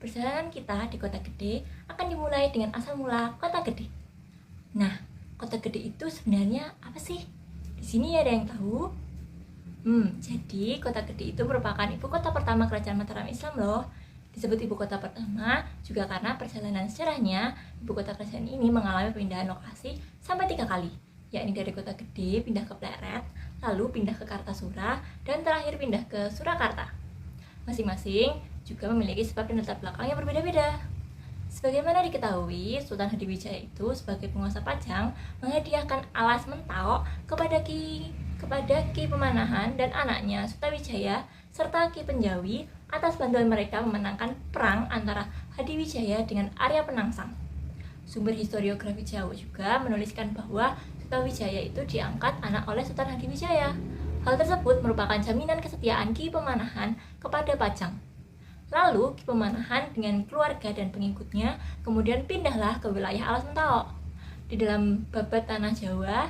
Perjalanan kita di kota gede akan dimulai dengan asal mula kota gede. Nah, kota gede itu sebenarnya apa sih? Di sini ada yang tahu? Jadi kota gede itu merupakan ibu kota pertama Kerajaan Mataram Islam loh. Disebut ibu kota pertama juga karena perjalanan sejarahnya ibu kota kerajaan ini mengalami pemindahan lokasi sampai 3 kali, yakni dari kota gede pindah ke Pleret, lalu pindah ke Kartasura, dan terakhir pindah ke Surakarta. Masing-masing juga memiliki sebab dan latar belakang yang berbeda-beda. Sebagaimana diketahui, Sultan Hadiwijaya itu sebagai penguasa Pajang menghadiahkan alas Mentawok kepada Ki Pemanahan dan anaknya Sutawijaya serta Ki Penjawi atas bantuan mereka memenangkan perang antara Hadiwijaya dengan Arya Penangsang. Sumber historiografi Jawa juga menuliskan bahwa Sutawijaya itu diangkat anak oleh Sultan Hadiwijaya. Hal tersebut merupakan jaminan kesetiaan Ki Pemanahan kepada Pajang. Lalu Ki Pemanahan dengan keluarga dan pengikutnya kemudian pindahlah ke wilayah Alas Mentawok. Di dalam Babat Tanah Jawa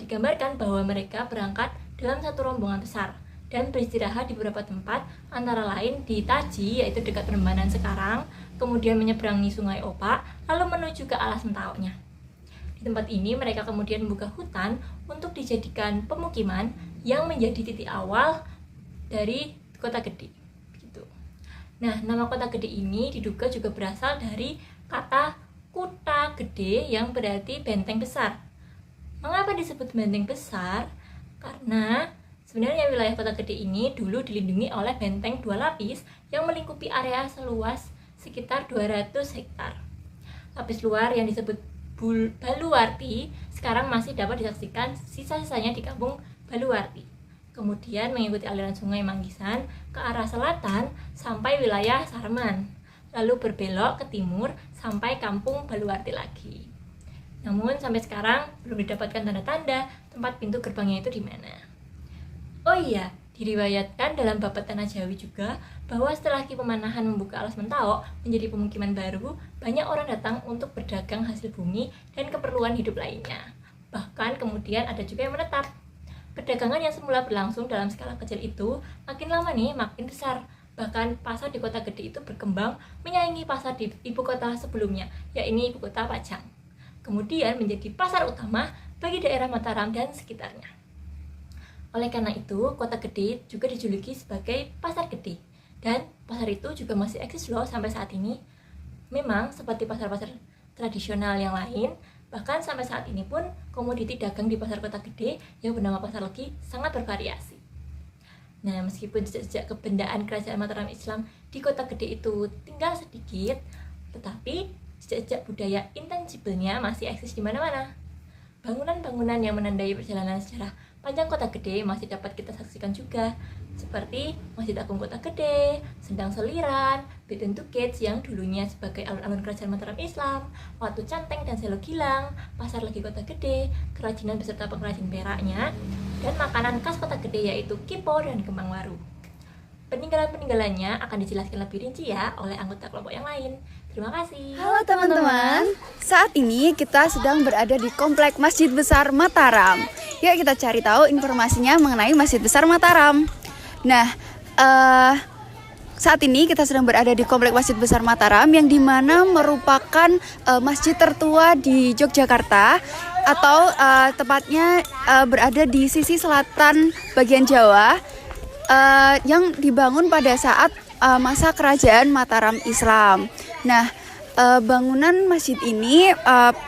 digambarkan bahwa mereka berangkat dalam satu rombongan besar dan beristirahat di beberapa tempat, antara lain di Taji, yaitu dekat Prambanan sekarang, kemudian menyeberangi Sungai Opak, lalu menuju ke Alas Mentawoknya. Di tempat ini mereka kemudian membuka hutan untuk dijadikan pemukiman yang menjadi titik awal dari kota gede. Nah, nama kota gede ini diduga juga berasal dari kata Kuta Gede yang berarti benteng besar. Mengapa disebut benteng besar? Karena sebenarnya wilayah kota gede ini dulu dilindungi oleh benteng 2 lapis yang melingkupi area seluas sekitar 200 hektar. Lapis luar yang disebut Baluwarti sekarang masih dapat disaksikan sisa-sisanya di kampung Baluwarti. Kemudian mengikuti aliran sungai Manggisan ke arah selatan sampai wilayah Sarman, lalu berbelok ke timur sampai kampung Baluwarti lagi. Namun sampai sekarang belum didapatkan tanda-tanda tempat pintu gerbangnya itu di mana. Oh iya, diriwayatkan dalam Babat Tanah Jawi juga bahwa setelah Ki Pemanahan membuka Alas Mentawok menjadi pemukiman baru, banyak orang datang untuk berdagang hasil bumi dan keperluan hidup lainnya. Bahkan kemudian ada juga yang menetap. Perdagangan yang semula berlangsung dalam skala kecil itu makin lama nih makin besar. Bahkan pasar di kota gede itu berkembang menyaingi pasar di ibu kota sebelumnya, yakni ibu kota Pajang. Kemudian menjadi pasar utama bagi daerah Mataram dan sekitarnya. Oleh karena itu, kota gede juga dijuluki sebagai pasar gede. Dan pasar itu juga masih eksis loh sampai saat ini. Memang seperti pasar-pasar tradisional yang lain, bahkan sampai saat ini pun komoditi dagang di pasar kota gede yang bernama Pasar Legi sangat bervariasi. Nah, meskipun jejak kebendaan Kerajaan Mataram Islam di kota gede itu tinggal sedikit, tetapi jejak budaya intensibelnya masih eksis di mana-mana. Bangunan-bangunan yang menandai perjalanan sejarah panjang kota gede masih dapat kita saksikan juga, seperti Masjid Agung Kota Gede, Sendang Seliran, Biduntu Gates yang dulunya sebagai alun-alun Kerajaan Mataram Islam, Watu Canteng dan Selo Gilang, Pasar Legi Kota Gede, kerajinan beserta pengrajin peraknya, dan makanan khas Kota Gede yaitu kipo dan kembang waru. Peninggalan-peninggalannya akan dijelaskan lebih rinci ya oleh anggota kelompok yang lain. Terima kasih. Halo teman-teman, saat ini kita sedang berada di Komplek Masjid Besar Mataram. Yuk kita cari tahu informasinya mengenai Masjid Besar Mataram. Nah, saat ini kita sedang berada di Komplek Masjid Besar Mataram yang dimana merupakan masjid tertua di Yogyakarta, atau tepatnya berada di sisi selatan bagian Jawa, yang dibangun pada saat masa Kerajaan Mataram Islam. Nah, bangunan masjid ini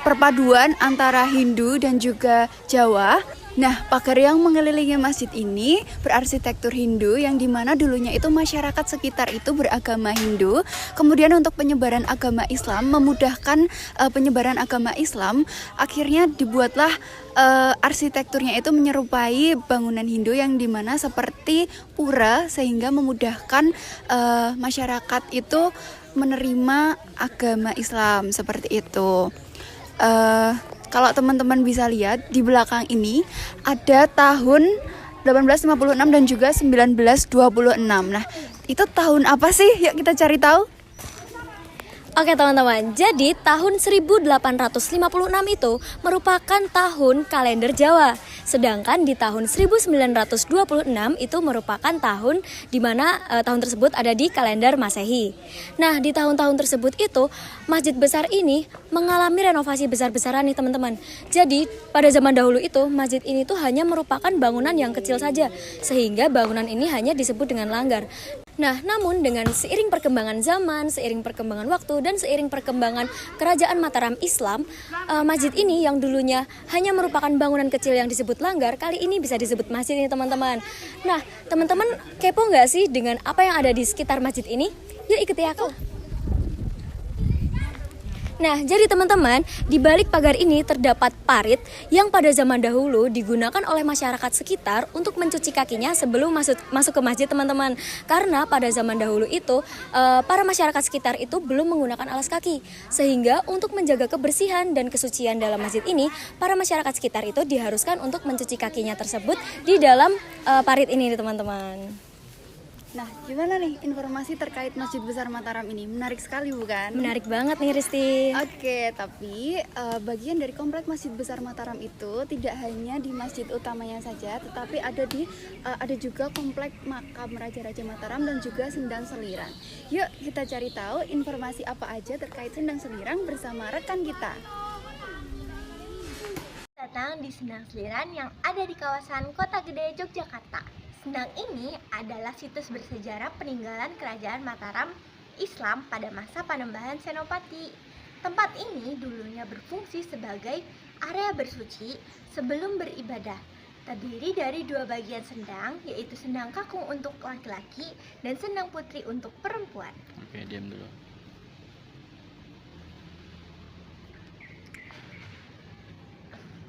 perpaduan antara Hindu dan juga Jawa. Nah, pagar yang mengelilingi masjid ini berarsitektur Hindu yang dimana dulunya itu masyarakat sekitar itu beragama Hindu. Kemudian untuk penyebaran agama Islam, memudahkan penyebaran agama Islam, akhirnya dibuatlah arsitekturnya itu menyerupai bangunan Hindu yang dimana seperti pura, sehingga memudahkan masyarakat itu menerima agama Islam seperti itu. Kalau teman-teman bisa lihat di belakang ini ada tahun 1856 dan juga 1926. Nah, itu tahun apa sih? Yuk kita cari tahu. Oke teman-teman, jadi tahun 1856 itu merupakan tahun kalender Jawa. Sedangkan di tahun 1926 itu merupakan tahun di mana tahun tersebut ada di kalender Masehi. Nah, di tahun-tahun tersebut itu masjid besar ini mengalami renovasi besar-besaran nih teman-teman. Jadi pada zaman dahulu itu masjid ini tuh hanya merupakan bangunan yang kecil saja, sehingga bangunan ini hanya disebut dengan langgar. Nah, namun dengan seiring perkembangan zaman, seiring perkembangan waktu, dan seiring perkembangan kerajaan Mataram Islam, masjid ini yang dulunya hanya merupakan bangunan kecil yang disebut langgar, kali ini bisa disebut masjid ini teman-teman. Nah, teman-teman kepo nggak sih dengan apa yang ada di sekitar masjid ini? Yuk ikuti aku. Nah, jadi teman-teman, di balik pagar ini terdapat parit yang pada zaman dahulu digunakan oleh masyarakat sekitar untuk mencuci kakinya sebelum masuk ke masjid, teman-teman. Karena pada zaman dahulu itu para masyarakat sekitar itu belum menggunakan alas kaki. Sehingga untuk menjaga kebersihan dan kesucian dalam masjid ini, para masyarakat sekitar itu diharuskan untuk mencuci kakinya tersebut di dalam parit ini, teman-teman. Nah, gimana nih informasi terkait Masjid Besar Mataram ini? Menarik sekali bukan? Menarik banget nih Risti. Oke, tapi bagian dari komplek Masjid Besar Mataram itu tidak hanya di masjid utamanya saja, tetapi ada juga komplek makam Raja-Raja Mataram dan juga Sendang Selirang. Yuk kita cari tahu informasi apa aja terkait Sendang Selirang bersama rekan kita. Datang di Sendang Selirang yang ada di kawasan Kota Gede, Yogyakarta. Sendang ini adalah situs bersejarah peninggalan Kerajaan Mataram Islam pada masa Panembahan Senopati. Tempat ini dulunya berfungsi sebagai area bersuci sebelum beribadah. Terdiri dari dua bagian sendang, yaitu sendang kakung untuk laki-laki dan sendang putri untuk perempuan. Oke, diam dulu.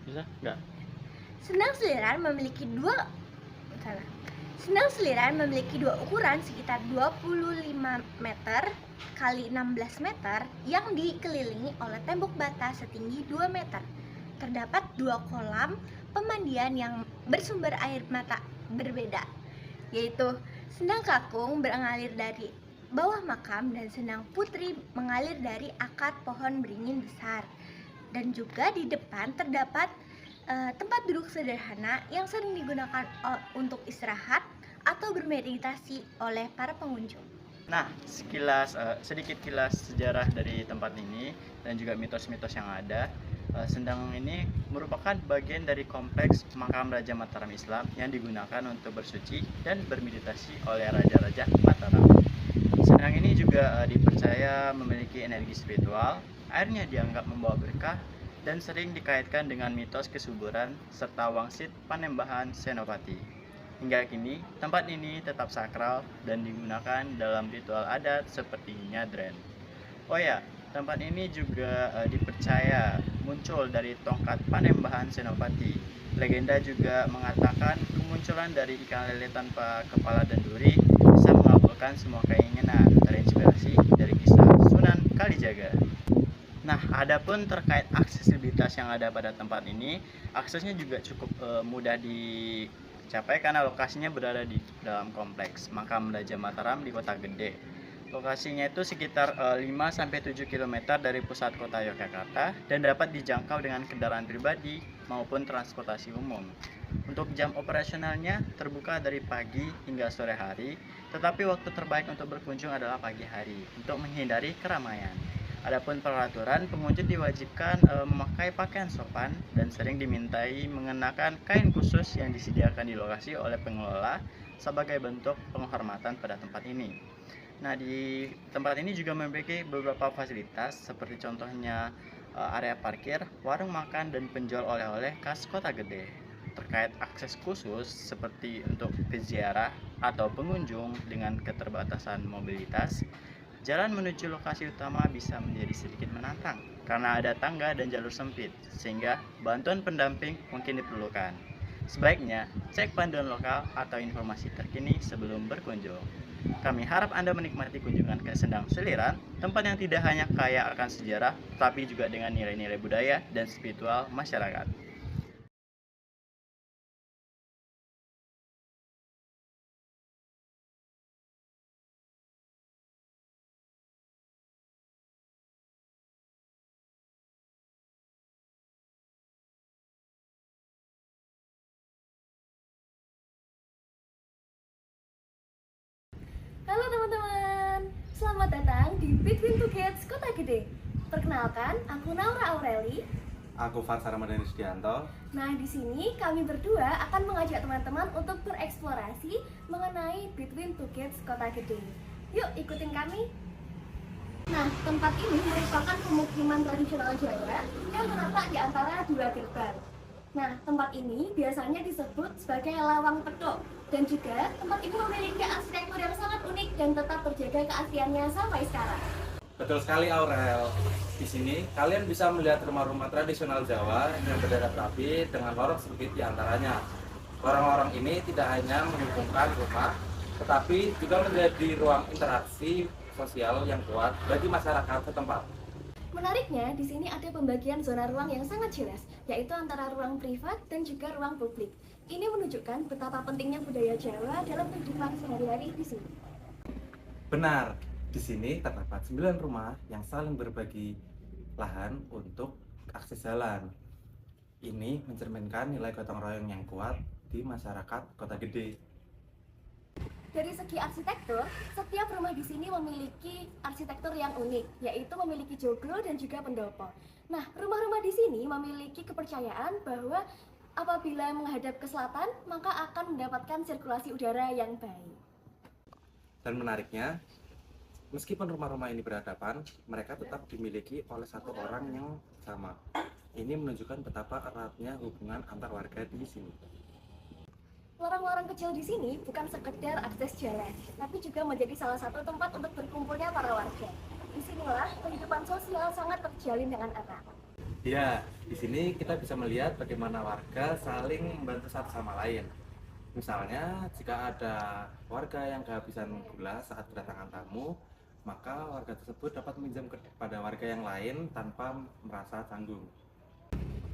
Bisa? Enggak? Sendang Selirang memiliki dua ukuran sekitar 25 meter kali 16 meter yang dikelilingi oleh tembok bata setinggi 2 meter. Terdapat dua kolam pemandian yang bersumber air mata berbeda, yaitu sendang kakung mengalir dari bawah makam dan sendang putri mengalir dari akar pohon beringin besar. Dan juga di depan terdapat tempat duduk sederhana yang sering digunakan untuk istirahat atau bermeditasi oleh para pengunjung. Nah, sedikit kilas sejarah dari tempat ini dan juga mitos-mitos yang ada. Sendang ini merupakan bagian dari kompleks makam Raja Mataram Islam yang digunakan untuk bersuci dan bermeditasi oleh Raja-Raja Mataram. Sendang ini juga dipercaya memiliki energi spiritual, airnya dianggap membawa berkah, dan sering dikaitkan dengan mitos kesuburan serta wangsit Panembahan Senopati. Hingga kini, tempat ini tetap sakral dan digunakan dalam ritual adat seperti nyadren. Oh ya, tempat ini juga dipercaya muncul dari tongkat Panembahan Senopati. Legenda juga mengatakan kemunculan dari ikan lele tanpa kepala dan duri bisa mengabulkan semua keinginan, terinspirasi dari kisah Sunan Kalijaga. Nah, adapun terkait aksesibilitas yang ada pada tempat ini, aksesnya juga cukup mudah dicapai karena lokasinya berada di dalam kompleks makam Raja Mataram di Kota Gede. Lokasinya itu sekitar 5-7 km dari pusat kota Yogyakarta dan dapat dijangkau dengan kendaraan pribadi maupun transportasi umum. Untuk jam operasionalnya terbuka dari pagi hingga sore hari, tetapi waktu terbaik untuk berkunjung adalah pagi hari untuk menghindari keramaian. Adapun peraturan, pengunjung diwajibkan memakai pakaian sopan dan sering dimintai mengenakan kain khusus yang disediakan di lokasi oleh pengelola sebagai bentuk penghormatan pada tempat ini. Nah, di tempat ini juga memiliki beberapa fasilitas seperti contohnya area parkir, warung makan, dan penjual oleh-oleh khas Kota Gede. Terkait akses khusus seperti untuk peziarah atau pengunjung dengan keterbatasan mobilitas, jalan menuju lokasi utama bisa menjadi sedikit menantang karena ada tangga dan jalur sempit, sehingga bantuan pendamping mungkin diperlukan. Sebaiknya cek panduan lokal atau informasi terkini sebelum berkunjung. Kami harap Anda menikmati kunjungan ke Sendang Selirang, tempat yang tidak hanya kaya akan sejarah, tapi juga dengan nilai-nilai budaya dan spiritual masyarakat. Halo teman-teman, selamat datang di Between Two Gates Kota Gede. Perkenalkan, aku Naura Aureli. Aku Farsar Ramadhani Sudianto. Nah, di sini kami berdua akan mengajak teman-teman untuk bereksplorasi mengenai Between Two Gates Kota Gede. Yuk, ikutin kami. Nah, tempat ini merupakan pemukiman tradisional Jawa yang terletak di antara dua gerbang. Nah, tempat ini biasanya disebut sebagai Lawang Petuk, dan juga tempat ini memiliki arsitektur yang sangat unik dan tetap terjaga keasliannya sampai sekarang. Betul sekali Aurel. Di sini kalian bisa melihat rumah-rumah tradisional Jawa yang berderet rapi dengan lorong sempit di antaranya. Lorong-lorong ini tidak hanya menyuguhkan rumah, tetapi juga menjadi ruang interaksi sosial yang kuat bagi masyarakat setempat. Menariknya, di sini ada pembagian zona ruang yang sangat jelas, yaitu antara ruang privat dan juga ruang publik. Ini menunjukkan betapa pentingnya budaya Jawa dalam kehidupan sehari-hari di sini. Benar, di sini terdapat 9 rumah yang saling berbagi lahan untuk akses jalan. Ini mencerminkan nilai gotong royong yang kuat di masyarakat Kota Gede. Dari segi arsitektur, setiap rumah di sini memiliki arsitektur yang unik, yaitu memiliki joglo dan juga pendopo. Nah, rumah-rumah di sini memiliki kepercayaan bahwa apabila menghadap ke selatan, maka akan mendapatkan sirkulasi udara yang baik. Dan menariknya, meskipun rumah-rumah ini berhadapan, mereka tetap dimiliki oleh satu orang yang sama. Ini menunjukkan betapa eratnya hubungan antar warga di sini. Lorong-lorong kecil di sini bukan sekedar akses jalan, tapi juga menjadi salah satu tempat untuk berkumpulnya para warga. Disinilah kehidupan sosial sangat terjalin dengan erat. Ya, di sini kita bisa melihat bagaimana warga saling membantu satu sama lain. Misalnya, jika ada warga yang kehabisan gula saat kedatangan tamu, maka warga tersebut dapat meminjam kepada warga yang lain tanpa merasa canggung.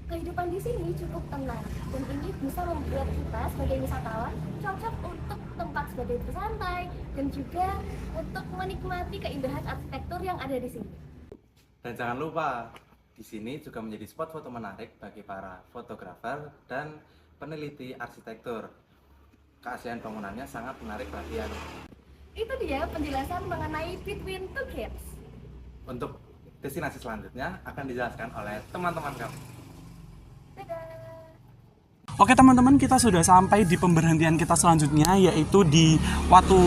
Kehidupan di sini cukup tenang, dan ini bisa membuat kita sebagai wisatawan cocok untuk tempat sebagai bersantai dan juga untuk menikmati keindahan arsitektur yang ada di sini. Dan jangan lupa, di sini juga menjadi spot foto menarik bagi para fotografer dan peneliti arsitektur. Keaslian bangunannya sangat menarik perhatian. Itu dia penjelasan mengenai Between Two Gates. Untuk destinasi selanjutnya akan dijelaskan oleh teman-teman kami. Oke teman-teman, kita sudah sampai di pemberhentian kita selanjutnya, yaitu di Watu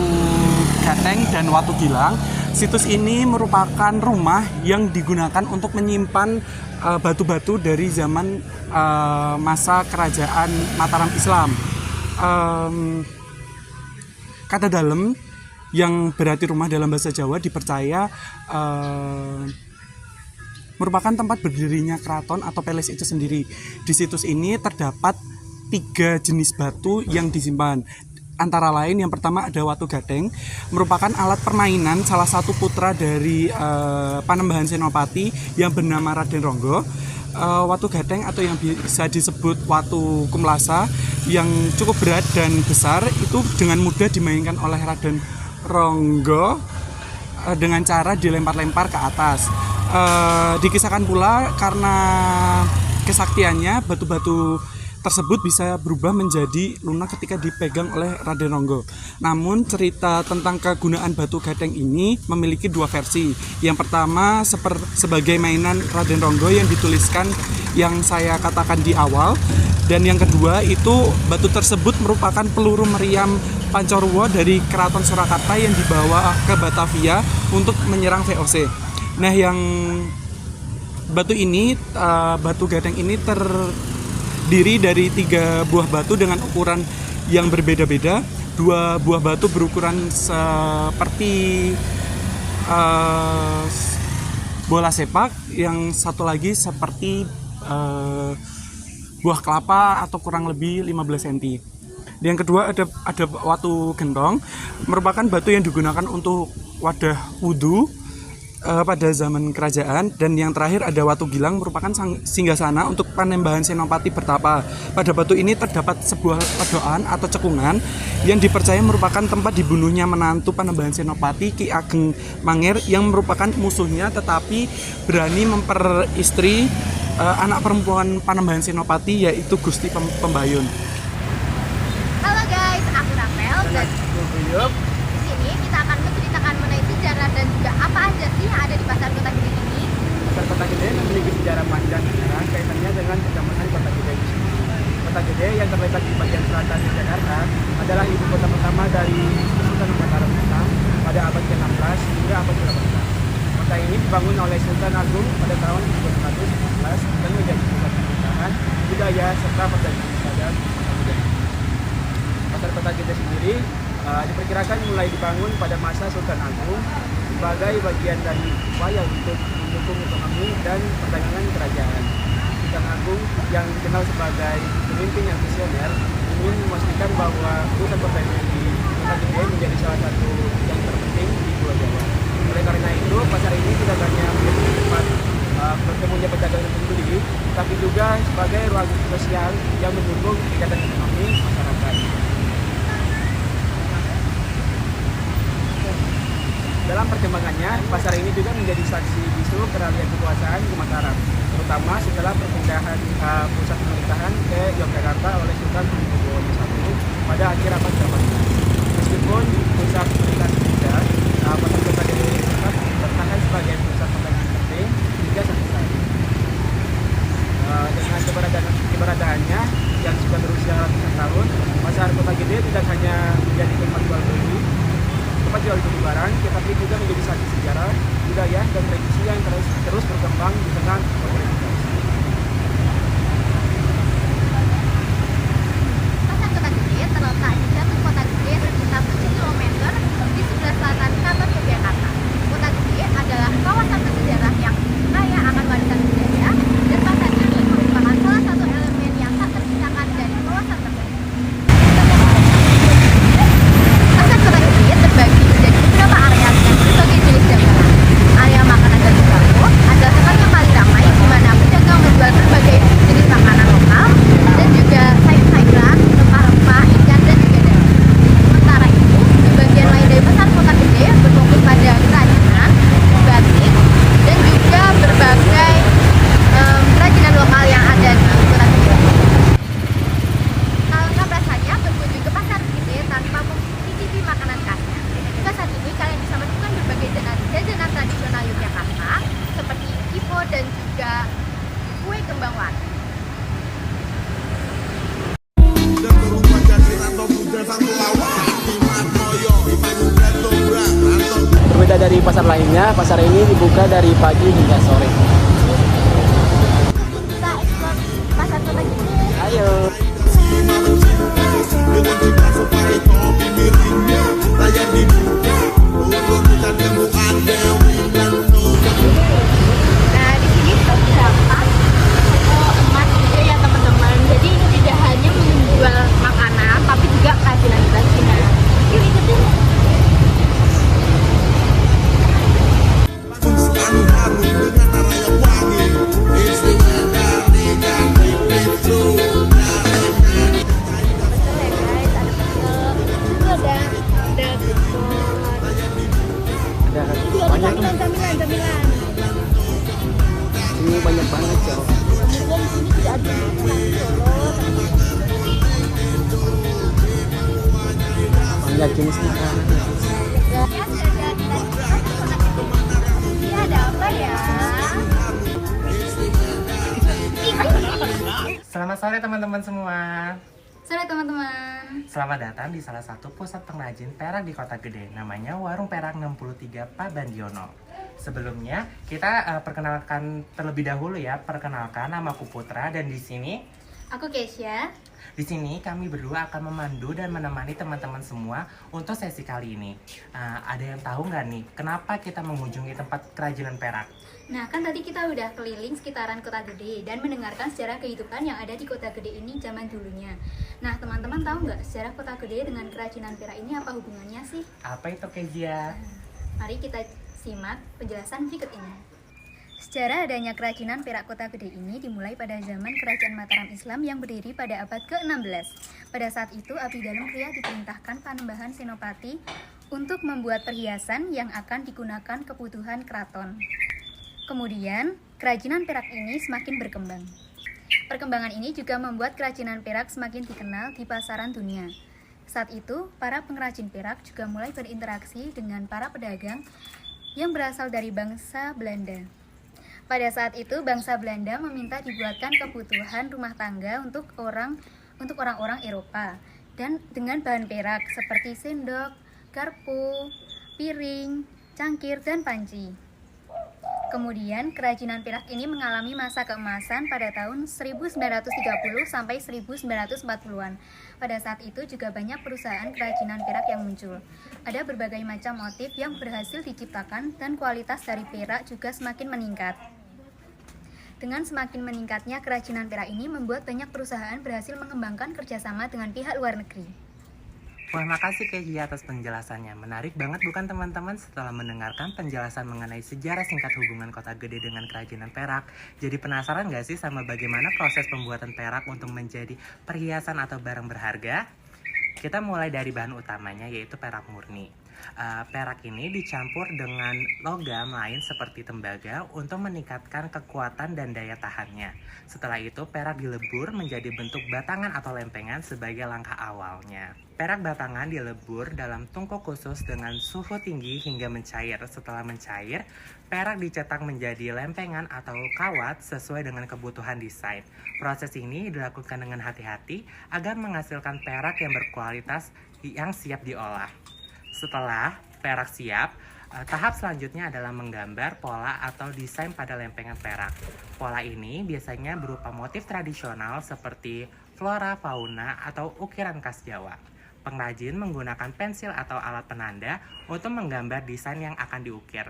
Gateng dan Watu Gilang. Situs ini merupakan rumah yang digunakan untuk menyimpan batu-batu dari zaman masa kerajaan Mataram Islam. Kata dalem yang berarti rumah dalam bahasa Jawa dipercaya merupakan tempat berdirinya keraton atau peles itu sendiri. Di situs ini terdapat 3 jenis batu yang disimpan. Antara lain yang pertama ada Watu Gateng, merupakan alat permainan salah satu putra dari Panembahan Senopati yang bernama Raden Ronggo. Watu Gateng atau yang bisa disebut Watu Kumlasa yang cukup berat dan besar itu dengan mudah dimainkan oleh Raden Ronggo dengan cara dilempar-lempar ke atas. Dikisahkan pula karena kesaktiannya batu-batu tersebut bisa berubah menjadi lunak ketika dipegang oleh Raden Ronggo. Namun cerita tentang kegunaan batu gateng ini memiliki 2 versi. Yang pertama sebagai mainan Raden Ronggo yang dituliskan yang saya katakan di awal, dan yang kedua itu batu tersebut merupakan peluru meriam Pancarowo dari Keraton Surakarta yang dibawa ke Batavia untuk menyerang VOC. Nah, yang batu ini, batu gateng ini terdiri dari 3 buah batu dengan ukuran yang berbeda-beda. 2 buah batu berukuran seperti bola sepak, yang satu lagi seperti buah kelapa atau kurang lebih 15 cm. Yang kedua ada watu gentong, merupakan batu yang digunakan untuk wadah wudhu pada zaman kerajaan. Dan yang terakhir ada Watu Gilang, merupakan singgasana untuk Panembahan Senopati bertapa. Pada batu ini terdapat sebuah padokan atau cekungan yang dipercaya merupakan tempat dibunuhnya menantu Panembahan Senopati, Ki Ageng Mangir, yang merupakan musuhnya tetapi berani memperistri anak perempuan Panembahan Senopati, yaitu Gusti Pembayun. Halo guys, aku Rapel dan di sini kita akan abad ke-18. Kota ini dibangun oleh Sultan Agung pada tahun 1714 dan menjadi pusat pemerintahan, budaya, serta perdagangan pada masa modern. Pasar Kota Gede sendiri diperkirakan mulai dibangun pada masa Sultan Agung sebagai bagian dari upaya untuk mendukung ekonomi dan perdagangan kerajaan. Sultan Agung yang dikenal sebagai pemimpin yang visioner ingin memastikan bahwa pusat perdagangan di Kota Gede menjadi salah satu yang terpenting di Pulau Jawa. Oleh karena itu, pasar ini tidak hanya menjadi tempat bertemunya pedagang dan pembeli, tapi juga sebagai ruang sosial yang mendukung kegiatan ekonomi masyarakat. Dalam perkembangannya, pasar ini juga menjadi saksi bisu peralihan kekuasaan di Mataram, terutama setelah perpindahan pusat pemerintahan ke Yogyakarta oleh Sultan Hamengkubuwono I pada akhir abad ke-18. Meskipun pusat pemerintahan berbeda, pasar Kota Gede tetap bertahan sebagai pusat perdagangan penting hingga sampai saat ini. Dengan keberadaannya yang sudah berusia ratusan tahun, pasar Kota Gede tidak hanya menjadi tempat jual beli barang, tetapi juga menjadi saksi sejarah, budaya, dan tradisi yang terus berkembang di tengah modernitas. Pasar Kota Gede terletak di Jatuh Kota Gede sekitar 7 km di sebelah selatan Keraton Yogyakarta. Kota Gede adalah kawasan bersejarah yang kaya akan warisan budaya, dan pasar ini merupakan salah satu elemen yang tak terpisahkan dari kawasan tersebut. Pasar Kota Gede terbagi menjadi beberapa area dengan berbagai jenis dagangan. Area makanan dan sembako adalah tempat yang paling ramai, di mana pedagang menjual berbagai jenis makanan lokal dan juga sayur-sayuran, rempah-rempah, ikan, dan juga daging. Sementara itu, di bagian lain dari pasar Kota Gede berfokus pada kerajinan, batik, dan juga berbagai kerajinan lokal yang ada di Kota Gede. Alangkah rasanya berkunjung ke pasar Gede tanpa mencicipi makanan khasnya. Hingga saat ini kalian bisa menemukan berbagai jajanan tradisional Yogyakarta seperti kipo dan juga kue kembang wati. Berbeda dari pasar lainnya, pasar ini dibuka dari pagi hingga sore. Kita eksplor pasar Kota Gede. Ayo. Nah, di sini terdapat emas juga ya teman-teman. Jadi ini tidak hanya menjual makanan, tapi juga kerajinan-kerajinan. Yuk ikutin. Betul ya guys, ada pecel, itu ada Ada itu ada banyak nih. camilan. Ini banyak banget, Cok. Kemudian di sini juga ada nasi Solo. Banyak jenis makanan. Ini ada apa ya? Selamat sore teman-teman semua. Sore teman-teman. Selamat datang di salah satu pusat pengrajin perak di Kota Gede. Namanya Warung Perak 63 Pak Bandiono. Sebelumnya kita perkenalkan terlebih dahulu ya. Perkenalkan, nama aku Putra dan di sini Aku Keisha. Di sini kami berdua akan memandu dan menemani teman-teman semua untuk sesi kali ini. Ada yang tahu nggak nih, kenapa kita mengunjungi tempat kerajinan perak? Nah, kan tadi kita udah keliling sekitaran Kota Gede dan mendengarkan sejarah kehidupan yang ada di Kota Gede ini zaman dulunya. Nah, teman-teman tahu nggak sejarah Kota Gede dengan kerajinan perak ini apa hubungannya sih? Apa itu Kezia? Mari kita simak penjelasan berikut ini. Sejarah adanya kerajinan perak Kota Gede ini dimulai pada zaman Kerajaan Mataram Islam yang berdiri pada abad ke-16. Pada saat itu, Abdi Dalem Kriya diperintahkan Panembahan Senopati untuk membuat perhiasan yang akan digunakan kebutuhan keraton. Kemudian, kerajinan perak ini semakin berkembang. Perkembangan ini juga membuat kerajinan perak semakin dikenal di pasaran dunia. Saat itu, para pengrajin perak juga mulai berinteraksi dengan para pedagang yang berasal dari bangsa Belanda. Pada saat itu, bangsa Belanda meminta dibuatkan kebutuhan rumah tangga untuk orang-orang Eropa dan dengan bahan perak seperti sendok, garpu, piring, cangkir, dan panci. Kemudian, kerajinan perak ini mengalami masa keemasan pada tahun 1930 sampai 1940-an. Pada saat itu juga banyak perusahaan kerajinan perak yang muncul. Ada berbagai macam motif yang berhasil diciptakan dan kualitas dari perak juga semakin meningkat. Dengan semakin meningkatnya kerajinan perak ini membuat banyak perusahaan berhasil mengembangkan kerjasama dengan pihak luar negeri. Wah, makasih Keji atas penjelasannya. Menarik banget bukan teman-teman? Setelah mendengarkan penjelasan mengenai sejarah singkat hubungan Kota Gede dengan kerajinan perak, jadi penasaran gak sih sama bagaimana proses pembuatan perak untuk menjadi perhiasan atau barang berharga? Kita mulai dari bahan utamanya, yaitu perak murni. Perak ini dicampur dengan logam lain seperti tembaga untuk meningkatkan kekuatan dan daya tahannya. Setelah itu, perak dilebur menjadi bentuk batangan atau lempengan sebagai langkah awalnya. Perak batangan dilebur dalam tungku khusus dengan suhu tinggi hingga mencair. Setelah mencair, perak dicetak menjadi lempengan atau kawat sesuai dengan kebutuhan desain. Proses ini dilakukan dengan hati-hati agar menghasilkan perak yang berkualitas yang siap diolah. Setelah perak siap, tahap selanjutnya adalah menggambar pola atau desain pada lempengan perak. Pola ini biasanya berupa motif tradisional seperti flora, fauna, atau ukiran khas Jawa. Pengrajin menggunakan pensil atau alat penanda untuk menggambar desain yang akan diukir.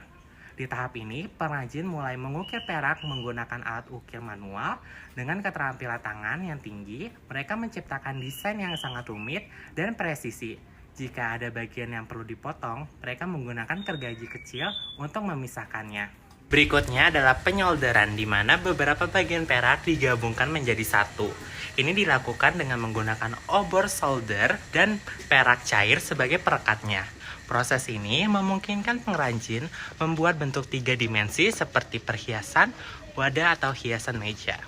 Di tahap ini, pengrajin mulai mengukir perak menggunakan alat ukir manual. Dengan keterampilan tangan yang tinggi, mereka menciptakan desain yang sangat rumit dan presisi. Jika ada bagian yang perlu dipotong, mereka menggunakan gergaji kecil untuk memisahkannya. Berikutnya adalah penyolderan, di mana beberapa bagian perak digabungkan menjadi satu. Ini dilakukan dengan menggunakan obor solder dan perak cair sebagai perekatnya. Proses ini memungkinkan pengrajin membuat bentuk 3 dimensi seperti perhiasan, wadah, atau hiasan meja.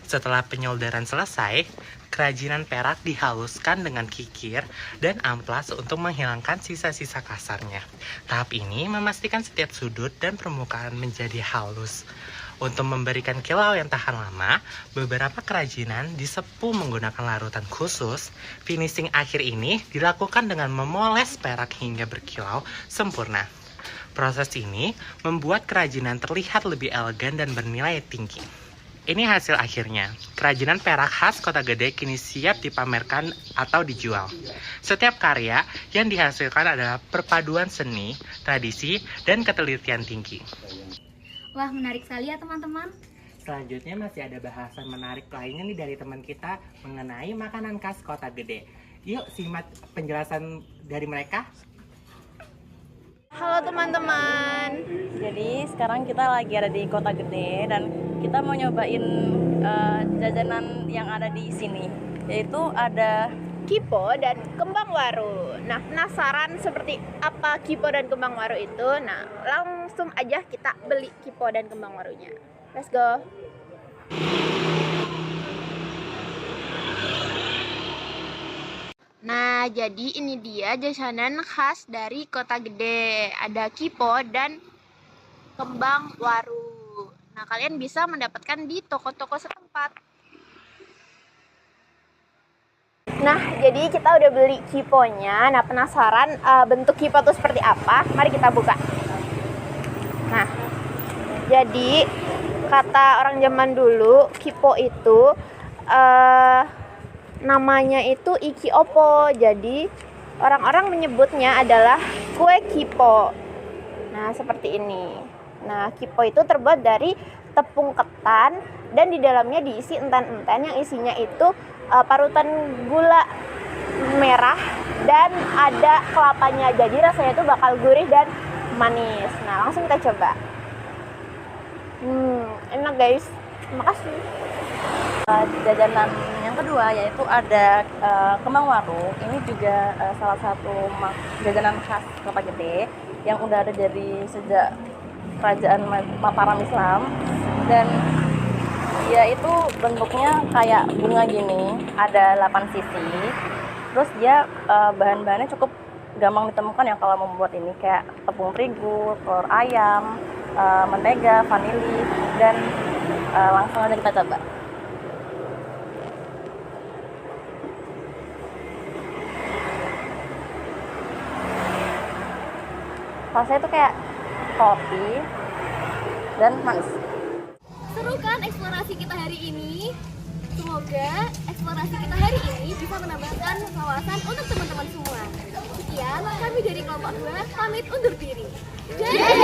Setelah penyolderan selesai, kerajinan perak dihaluskan dengan kikir dan amplas untuk menghilangkan sisa-sisa kasarnya. Tahap ini memastikan setiap sudut dan permukaan menjadi halus. Untuk memberikan kilau yang tahan lama, beberapa kerajinan disepuh menggunakan larutan khusus. Finishing akhir ini dilakukan dengan memoles perak hingga berkilau sempurna. Proses ini membuat kerajinan terlihat lebih elegan dan bernilai tinggi. Ini hasil akhirnya. Kerajinan perak khas Kota Gede kini siap dipamerkan atau dijual. Setiap karya yang dihasilkan adalah perpaduan seni, tradisi, dan ketelitian tinggi. Wah, menarik sekali ya teman-teman. Selanjutnya masih ada bahasan menarik lainnya nih dari teman kita mengenai makanan khas Kota Gede. Yuk simak penjelasan dari mereka. Halo teman-teman. Jadi sekarang kita lagi ada di Kota Gede dan kita mau nyobain jajanan yang ada di sini, yaitu ada Kipo dan kembang waru. Nah, penasaran seperti apa Kipo dan kembang waru itu? Nah, langsung aja kita beli Kipo dan kembang warunya. Let's go. Nah, jadi ini dia jajanan khas dari Kota Gede. Ada Kipo dan kembang waru. Nah, kalian bisa mendapatkan di toko-toko setempat. Nah, jadi kita udah beli Kiponya. Nah, penasaran bentuk Kipo itu seperti apa? Mari kita buka. Nah, jadi kata orang zaman dulu, Kipo itu namanya itu iki opo. Jadi orang-orang menyebutnya adalah kue Kipo. Nah, seperti ini. Nah, Kipo itu terbuat dari tepung ketan dan di dalamnya diisi enten-enten yang isinya itu parutan gula merah dan ada kelapanya. Jadi rasanya itu bakal gurih dan manis. Nah, langsung kita coba. Enak guys. Terima kasih. jajanan yang kedua, yaitu ada kembang waru. Ini juga salah satu jajanan khas Kota Gede yang udah ada dari sejak kerajaan Mataram Islam, dan dia itu bentuknya kayak bunga gini, ada 8 sisi. Terus dia bahan-bahannya cukup gampang ditemukan ya kalau membuat ini, kayak tepung terigu, telur ayam, mentega, vanili, dan langsung aja kita coba. Rasanya tuh kayak kopi, dan manis. Seru kan eksplorasi kita hari ini? Semoga eksplorasi kita hari ini bisa menambahkan wawasan untuk teman-teman semua. Sekian, kami dari kelompok 2 pamit undur diri. Jaya!